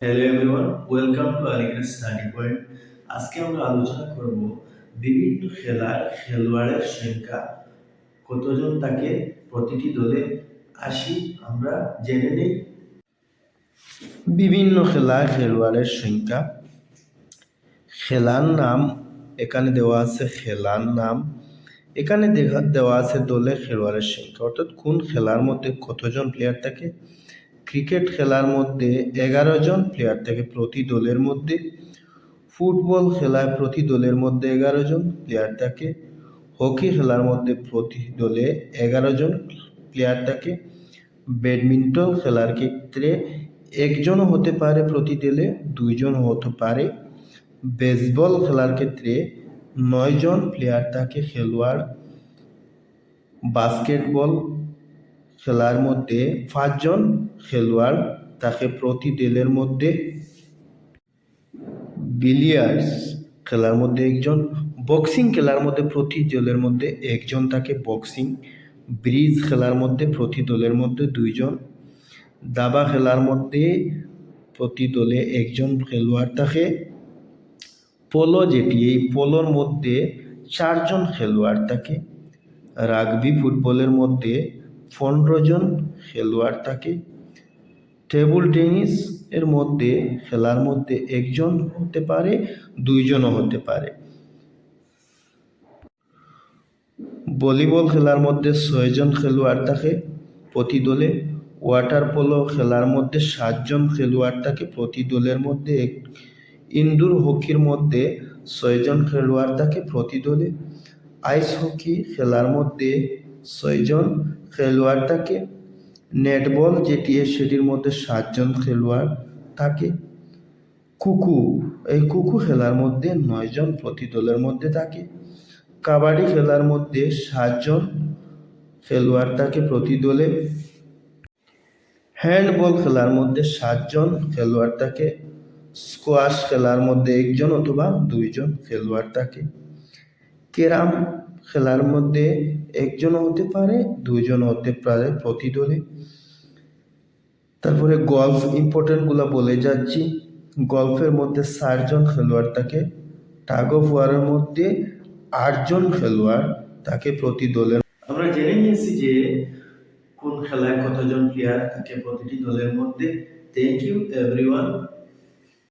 Hello everyone, welcome to Aligarh study point. আজকে আমরা আলোচনা করব বিভিন্ন খেলার খেলোয়াড়ের সংখ্যা কতজন থাকে প্রতিটি দলে। আসি আমরা জেনে নেই বিভিন্ন খেলার খেলোয়াড়ের সংখ্যা। খেলার নাম এখানে দেওয়া আছে, খেলার নাম এখানে দেওয়া আছে দলের খেলোয়াড়ের সংখ্যা, অর্থাৎ কোন খেলার মধ্যে কতজন প্লেয়ার থাকে। ক্রিকেট খেলার মধ্যে 11 জন প্লেয়ার থাকে প্রতি দলের মধ্যে। ফুটবল খেলায় প্রতি দলের মধ্যে 11 জন প্লেয়ার থাকে। হকি খেলার মধ্যে প্রতি দলে 11 জন প্লেয়ার থাকে। ব্যাডমিন্টন খেলার ক্ষেত্রে একজনও হতে পারে প্রতি দলে, 2 জন হতে পারে। বেসবল খেলার ক্ষেত্রে 9 জন প্লেয়ার থাকে খেলোয়াড়। বাস্কেটবল খেলার মধ্যে 5 জন খেলোয়াড় থাকে প্রতি দলের মধ্যে। বিলিয়ার্ডস খেলার মধ্যে একজন। বক্সিং খেলার মধ্যে প্রতি দলের মধ্যে একজন থাকে বক্সিং। ব্রিজ খেলার মধ্যে প্রতি দলের মধ্যে 2 জন। দাবা খেলার মধ্যে প্রতি দলে একজন খেলোয়াড় থাকে। পোলো যেটি, এই পোলোর মধ্যে 4 জন খেলোয়াড় থাকে। রাগবি ফুটবলের মধ্যে 15 জন খেলোয়াড় থাকে। টেবিল টেনিস এর মধ্যে খেলার মধ্যে একজন হতে পারে, 2 জনও হতে পারে। ভলিবল খেলার মধ্যে 6 জন খেলোয়াড় থাকে প্রতি দলে। ওয়াটার পোলো খেলার মধ্যে 7 জন খেলোয়াড় থাকে প্রতি দলের মধ্যে। ইনডোর হকির মধ্যে 6 জন খেলোয়াড় থাকে প্রতি দলে। আইস হকি খেলার মধ্যে 6 জন খেলোয়াড় থাকে। নেটবল যেটি, সেটির মধ্যে 7 জন খেলোয়াড় থাকে। কুকু খেলার মধ্যে 9 জন প্রতি দলের মধ্যে থাকে। কাবাডি খেলার মধ্যে 7 জন খেলোয়াড় থাকে প্রতি দলে। হ্যান্ডবল খেলার মধ্যে 7 জন খেলোয়াড় থাকে। স্কোয়াশ খেলার মধ্যে 1 জন অথবা 2 জন খেলোয়াড় থাকে। ক্যারাম খেলার মধ্যে 1 জন হতে পারে, 2 জন হতে পারে প্রতি দলে। তারপরে গলফ ইম্পর্টেন্টগুলো বলে যাচ্ছি। গলফের মধ্যে 4 জন খেলোয়াড় থাকে। টাগ অফ ওয়ারের মধ্যে 8 জন খেলোয়াড় থাকে প্রতি দলে। আমরা জেনে নিয়েছি যে কোন খেলায় কতজন প্লেয়ার থাকে প্রতিটি দলের মধ্যে। Thank you everyone.